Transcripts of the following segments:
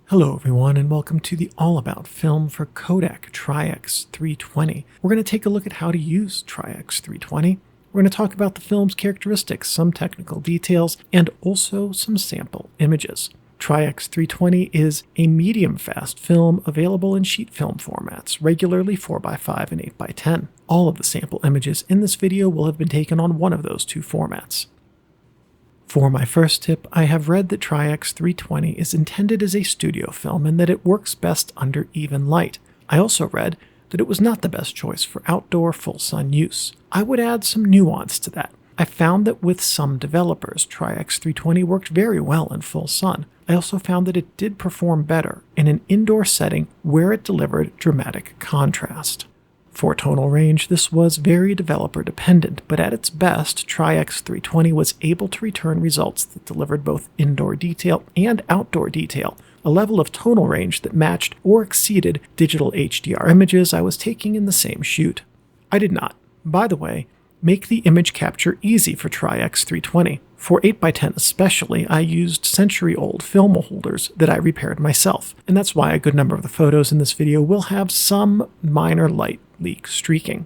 Hello everyone and welcome to the All About Film for Kodak Tri-X 320. We're going to take a look at how to use Tri-X 320. We're going to talk about the film's characteristics, some technical details, and also some sample images. Tri-X 320 is a medium-fast film available in sheet film formats, regularly 4x5 and 8x10. All of the sample images in this video will have been taken on one of those two formats. For my first tip, I have read that Tri-X 320 is intended as a studio film and that it works best under even light. I also read that it was not the best choice for outdoor full sun use. I would add some nuance to that. I found that with some developers, Tri-X 320 worked very well in full sun. I also found that it did perform better in an indoor setting where it delivered dramatic contrast. For tonal range, this was very developer dependent, but at its best, Tri-X 320 was able to return results that delivered both indoor detail and outdoor detail, a level of tonal range that matched or exceeded digital HDR images I was taking in the same shoot. I did not, by the way, make the image capture easy for Tri-X 320. For 8x10 especially, I used century-old film holders that I repaired myself, and that's why a good number of the photos in this video will have some minor light leak streaking.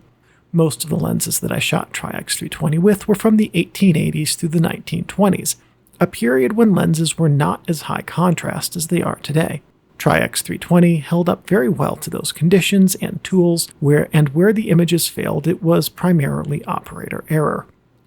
Most of the lenses that I shot Tri-X 320 with were from the 1880s through the 1920s, a period when lenses were not as high contrast as they are today. Tri-X 320 held up very well to those conditions and tools, where the images failed, it was primarily operator error.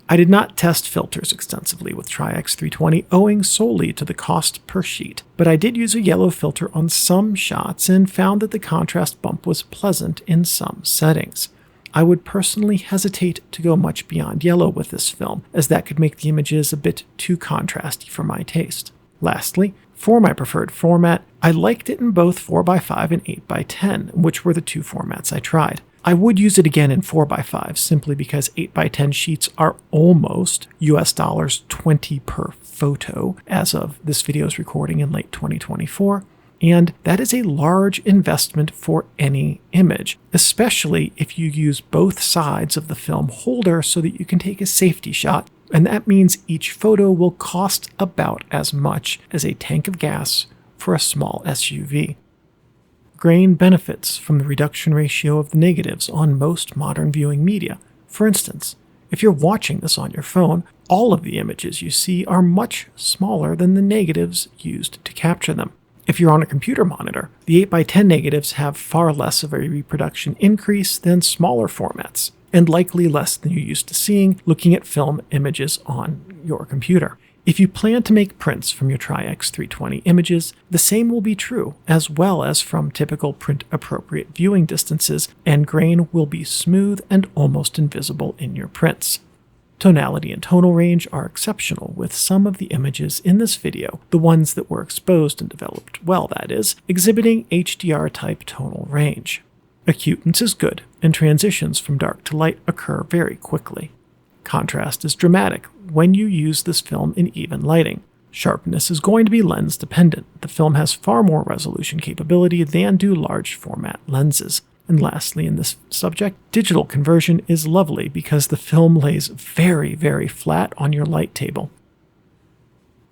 I did not test filters extensively with Tri-X 320 owing solely to the cost per sheet, but I did use a yellow filter on some shots and found that the contrast bump was pleasant in some settings. I would personally hesitate to go much beyond yellow with this film, as that could make the images a bit too contrasty for my taste. Lastly, for my preferred format, I liked it in both 4x5 and 8x10, which were the two formats I tried. I would use it again in 4x5 simply because 8x10 sheets are almost US $20 per photo as of this video's recording in late 2024, and that is a large investment for any image, especially if you use both sides of the film holder so that you can take a safety shot, and that means each photo will cost about as much as a tank of gas for a small SUV. Grain benefits from the reduction ratio of the negatives on most modern viewing media. For instance, if you're watching this on your phone, all of the images you see are much smaller than the negatives used to capture them. If you're on a computer monitor, the 8x10 negatives have far less of a reproduction increase than smaller formats, and likely less than you're used to seeing looking at film images on your computer. If you plan to make prints from your Tri-X 320 images, the same will be true, as well as from typical print-appropriate viewing distances, and grain will be smooth and almost invisible in your prints. Tonality and tonal range are exceptional with some of the images in this video, the ones that were exposed and developed well, that is, exhibiting HDR-type tonal range. Acutance is good, and transitions from dark to light occur very quickly. Contrast is dramatic when you use this film in even lighting. Sharpness is going to be lens dependent. The film has far more resolution capability than do large format lenses. And lastly, in this subject, digital conversion is lovely because the film lays very, very flat on your light table.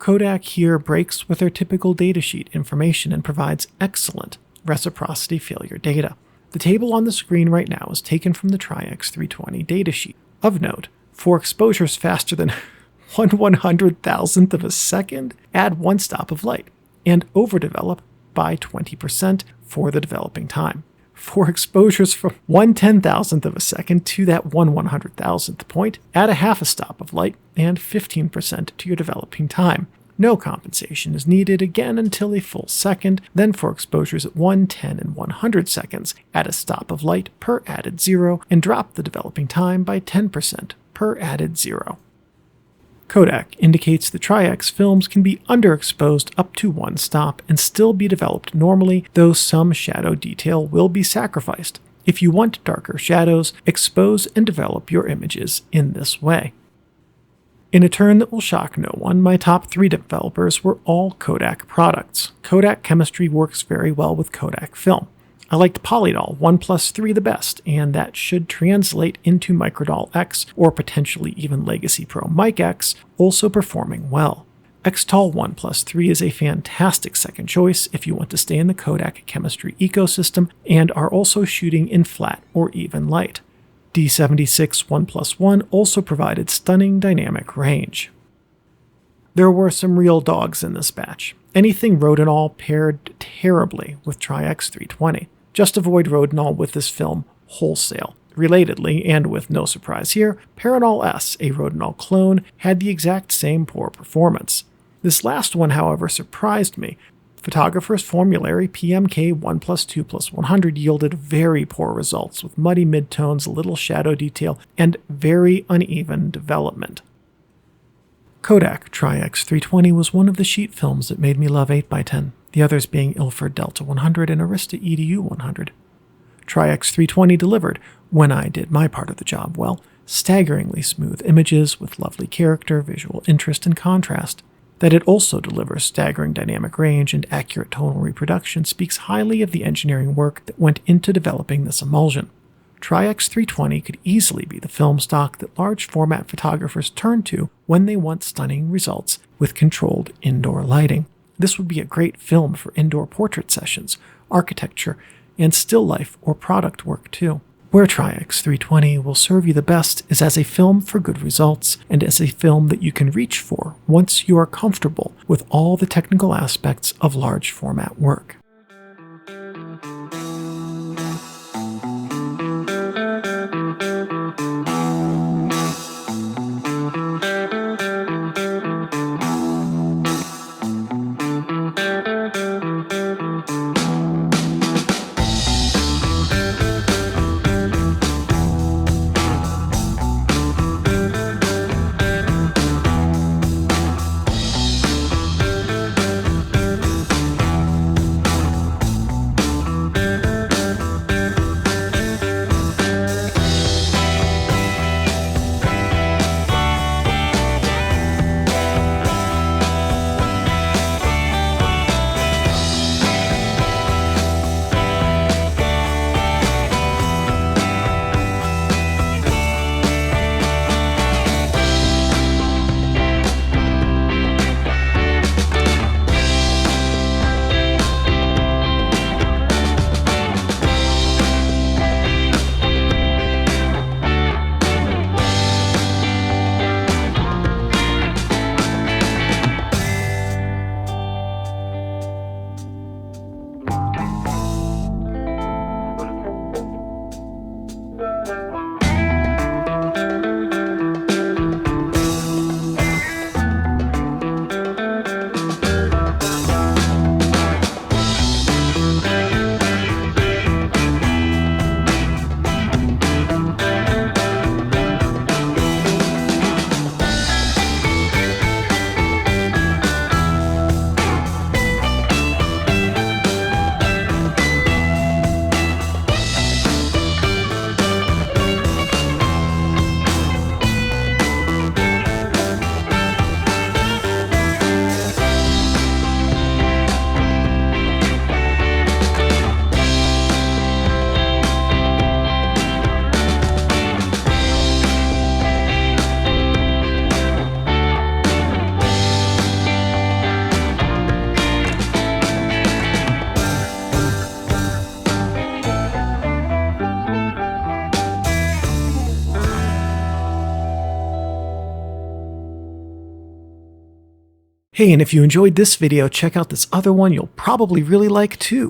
Kodak here breaks with their typical datasheet information and provides excellent reciprocity failure data. The table on the screen right now is taken from the Tri-X 320 datasheet. Of note, for exposures faster than 1/100,000th of a second, add one stop of light, and overdevelop by 20% for the developing time. For exposures from 1/10,000th of a second to that 1/100,000th point, add a half a stop of light and 15% to your developing time. No compensation is needed again until a full second. Then for exposures at 1, 10, and 100 seconds, add a stop of light per added 0 and drop the developing time by 10% per added 0. Kodak indicates that Tri-X films can be underexposed up to one stop and still be developed normally, though some shadow detail will be sacrificed. If you want darker shadows, expose and develop your images in this way. In a turn that will shock no one, my top 3 developers were all Kodak products. Kodak chemistry works very well with Kodak film. I liked Polydol 1+3 the best, and that should translate into Microdol X or potentially even LegacyPro Mic X also performing well. XTOL 1+3 is a fantastic second choice if you want to stay in the Kodak chemistry ecosystem and are also shooting in flat or even light. D76 1+1 also provided stunning dynamic range. There were some real dogs in this batch. Anything Rodinal paired terribly with Tri-X 320. Just avoid Rodinal with this film wholesale. Relatedly, and with no surprise here, Paranol S, a Rodinal clone, had the exact same poor performance. This last one, however, surprised me. Photographer's Formulary PMK 1+2+100 yielded very poor results with muddy midtones, little shadow detail, and very uneven development. Kodak Tri-X 320 was one of the sheet films that made me love 8x10, the others being Ilford Delta 100 and Arista EDU 100. Tri-X 320 delivered, when I did my part of the job well, staggeringly smooth images with lovely character, visual interest, and contrast. That it also delivers staggering dynamic range and accurate tonal reproduction speaks highly of the engineering work that went into developing this emulsion. Tri-X 320 could easily be the film stock that large format photographers turn to when they want stunning results with controlled indoor lighting. This would be a great film for indoor portrait sessions, architecture, and still life or product work too. Where Tri-X 320 will serve you the best is as a film for good results and as a film that you can reach for once you are comfortable with all the technical aspects of large format work. Hey, and if you enjoyed this video, check out this other one you'll probably really like too.